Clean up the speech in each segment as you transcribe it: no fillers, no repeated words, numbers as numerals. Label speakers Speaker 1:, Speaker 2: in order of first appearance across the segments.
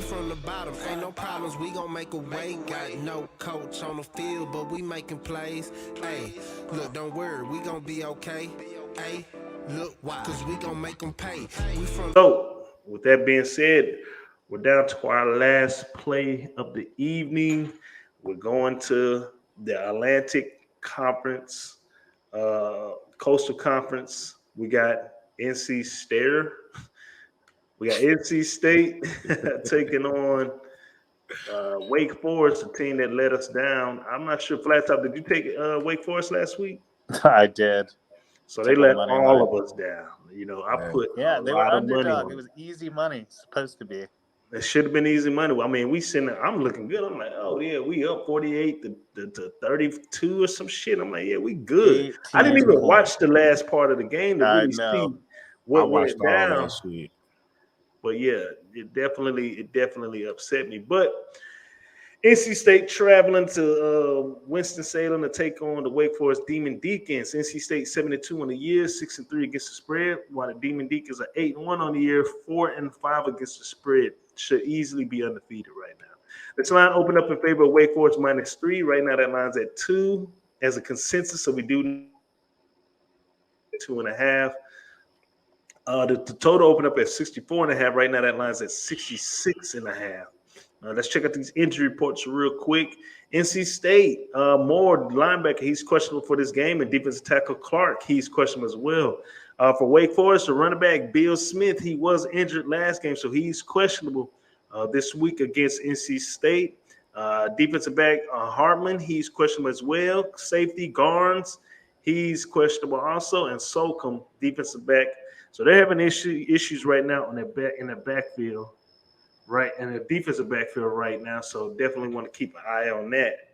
Speaker 1: from the bottom, ain't no problems, we gon' make a way. Got no coach on the field, but we making plays. Hey, look, don't worry, we gon' be okay. Hey, look, why? Cause we gon' make them pay. We from.
Speaker 2: So, with that being said, we're down to our last play of the evening. We're going to the Atlantic Conference, Coastal Conference. We got NC State. We got NC State taking on Wake Forest, a team that let us down. I'm not sure, Flat Top, did you take Wake Forest last week?
Speaker 3: I did.
Speaker 2: So they let all of us down. You know, I put a
Speaker 3: they were
Speaker 2: lot of money
Speaker 3: underdog.
Speaker 2: on
Speaker 3: It was easy money, supposed to be.
Speaker 2: it. Should have been easy money. I mean, we sitting there, I'm looking good. I'm like, oh yeah, we up 48 to 32 or some shit. I'm like, yeah, we good. I didn't even watch the last part of the game to really see what went down. But yeah, it definitely upset me. But NC State traveling to Winston-Salem to take on the Wake Forest Demon Deacons. NC State 7-2 on the year, 6-3 against the spread, while the Demon Deacons are 8-1 on the year, 4-5 against the spread. Should easily be undefeated right now. This line opened up in favor of Wake Forest -3. Right now that line's at 2 as a consensus, so we do 2.5. The total opened up at 64.5. Right now that line's at 66.5. Let's check out these injury reports real quick. NC State, Moore, linebacker, he's questionable for this game, and defensive tackle Clark, he's questionable as well. For Wake Forest, the running back Bill Smith, he was injured last game, so he's questionable this week against NC State. Defensive back Hartman, he's questionable as well. Safety Garnes, he's questionable also, and Solcombe, defensive back. So they're having issues right now on in the backfield. Right, in the defensive backfield right now, so definitely want to keep an eye on that.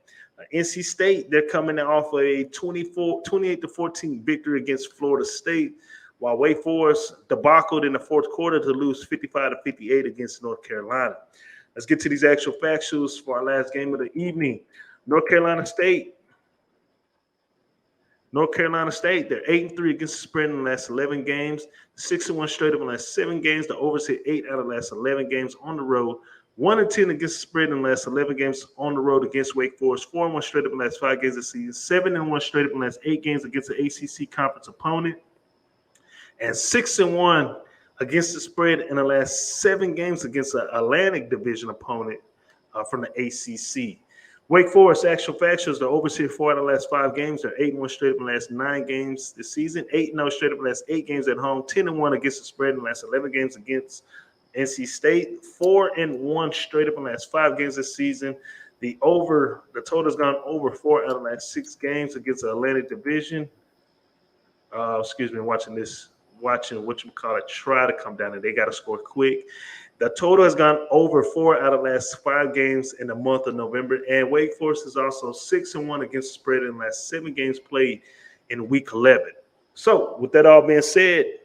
Speaker 2: NC State, they're coming off a 28-14 victory against Florida State, while Wake Forest debacled in the fourth quarter to lose 55-58 against North Carolina. Let's get to these actual factuals for our last game of the evening. North Carolina State, they're 8-3 against the spread in the last 11 games, 6-1 straight up in the last 7 games. The overs hit 8 out of the last 11 games on the road, 1-10 against the spread in the last 11 games on the road against Wake Forest, 4-1 straight up in the last 5 games of the season, 7-1 straight up in the last 8 games against the ACC conference opponent, and 6-1 against the spread in the last 7 games against an Atlantic Division opponent from the ACC. Wake Forest actual factuals, the overs hit 4 out of the last 5 games. They're 8-1 straight up in the last 9 games this season, 8-0 straight up in the last 8 games at home, 10-1 against the spread in the last 11 games against NC State, 4-1 straight up in the last 5 games this season. The total's gone over 4 out of the last 6 games against the Atlantic Division. Watching whatchamacallit try to come down, and they got to score quick. The total has gone over 4 out of the last 5 games in the month of November, and Wake Forest is also 6-1 against the spread in the last 7 games played in Week 11. So, with that all being said,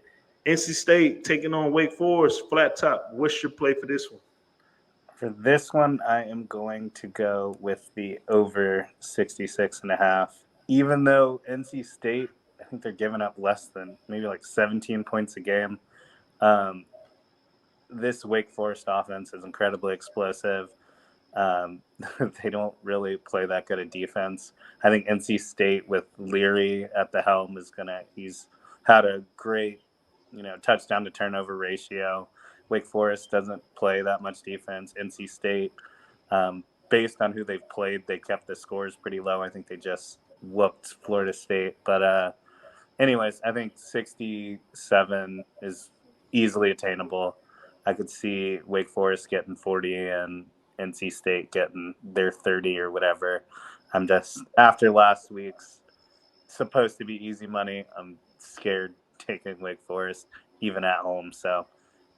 Speaker 2: NC State taking on Wake Forest. Flat Top, what's your play for this one?
Speaker 3: For this one, I am going to go with the over 66.5. Even though NC State, I think they're giving up less than maybe like 17 points a game. This Wake Forest offense is incredibly explosive. They don't really play that good at defense. I think NC State with Leary at the helm he's had a great, touchdown to turnover ratio. Wake Forest doesn't play that much defense. NC State, based on who they've played, they kept the scores pretty low. I think they just whooped Florida State. But anyways, I think 67 is easily attainable. I could see Wake Forest getting 40 and NC State getting their 30 or whatever. I'm just, after last week's supposed to be easy money, I'm scared taking Wake Forest even at home. So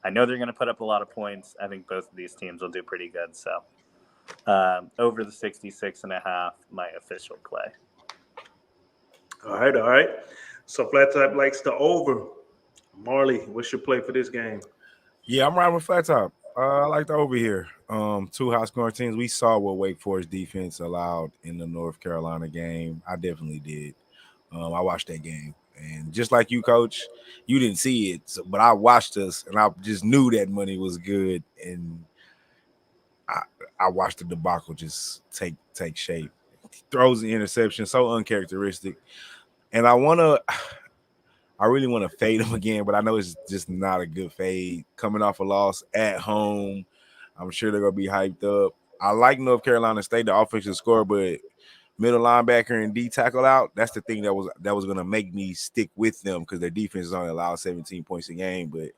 Speaker 3: I know they're going to put up a lot of points. I think both of these teams will do pretty good. So over the 66.5, my official play.
Speaker 2: All right. So Flat Top likes the over. Marley, what's your play for this game?
Speaker 4: Yeah, I'm riding with Flat Top. I like the over here. 2 high-scoring teams. We saw what Wake Forest defense allowed in the North Carolina game. I definitely did. I watched that game. And just like you, Coach, you didn't see it, but I watched us, and I just knew that money was good. And I watched the debacle just take shape. He throws the interception, so uncharacteristic. And I really want to fade him again, but I know it's just not a good fade. Coming off a loss at home, I'm sure they're gonna be hyped up. I like North Carolina State, the offensive score, but middle linebacker and D tackle out. That's the thing that was gonna make me stick with them because their defense is only allowed 17 points a game, but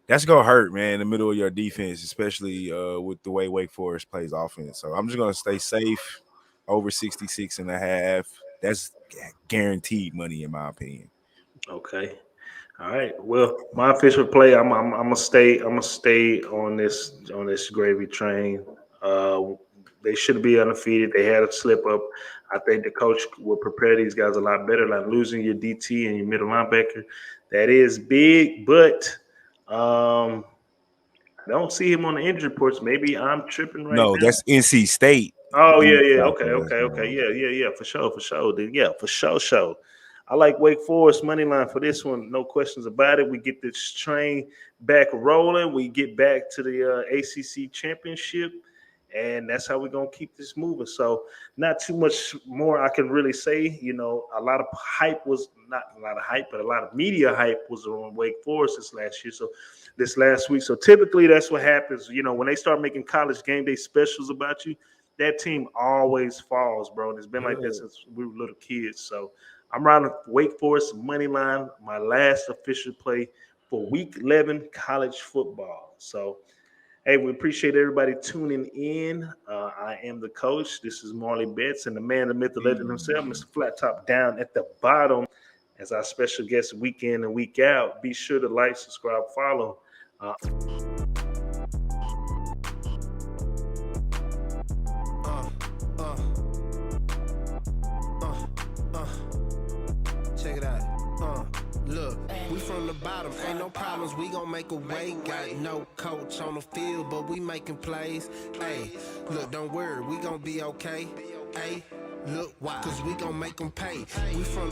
Speaker 4: that's gonna hurt, man, in the middle of your defense, especially with the way Wake Forest plays offense. So I'm just gonna stay safe over 66.5. That's guaranteed money in my opinion.
Speaker 2: Okay. All right. Well, my official play. I'm gonna stay. I'm gonna stay on this gravy train. They should be undefeated. They had a slip up. I think the coach will prepare these guys a lot better. Like losing your DT and your middle linebacker, that is big. But I don't see him on the injury reports. Maybe I'm tripping right
Speaker 4: No,
Speaker 2: now.
Speaker 4: that's NC State.
Speaker 2: Oh yeah. Okay. Yeah. For sure. Yeah, for sure. I like Wake Forest money line for this one. No questions about it. We get this train back rolling. We get back to the ACC championship, and that's how we're gonna keep this moving. So, not too much more I can really say. You know, a lot of hype was not a lot of hype, but a lot of media hype was on Wake Forest this last week. So typically, that's what happens. You know, when they start making college game day specials about you, that team always falls, bro. And it's been like that since we were little kids. So. I'm riding Wake Forest money line, my last official play for Week 11 college football. So, hey, we appreciate everybody tuning in. I am the coach. This is Marley Bets, and the man, the myth, the legend himself, Mr. Flat Top, down at the bottom as our special guest week in and week out. Be sure to like, subscribe, follow.
Speaker 1: Check it out. Look, we from the bottom, ain't no problems, we gon' make a way. Got no coach on the field, but we making plays. Hey, look, don't worry, we gon' be okay. Hey, look, why? Cause we gon' make them pay. We from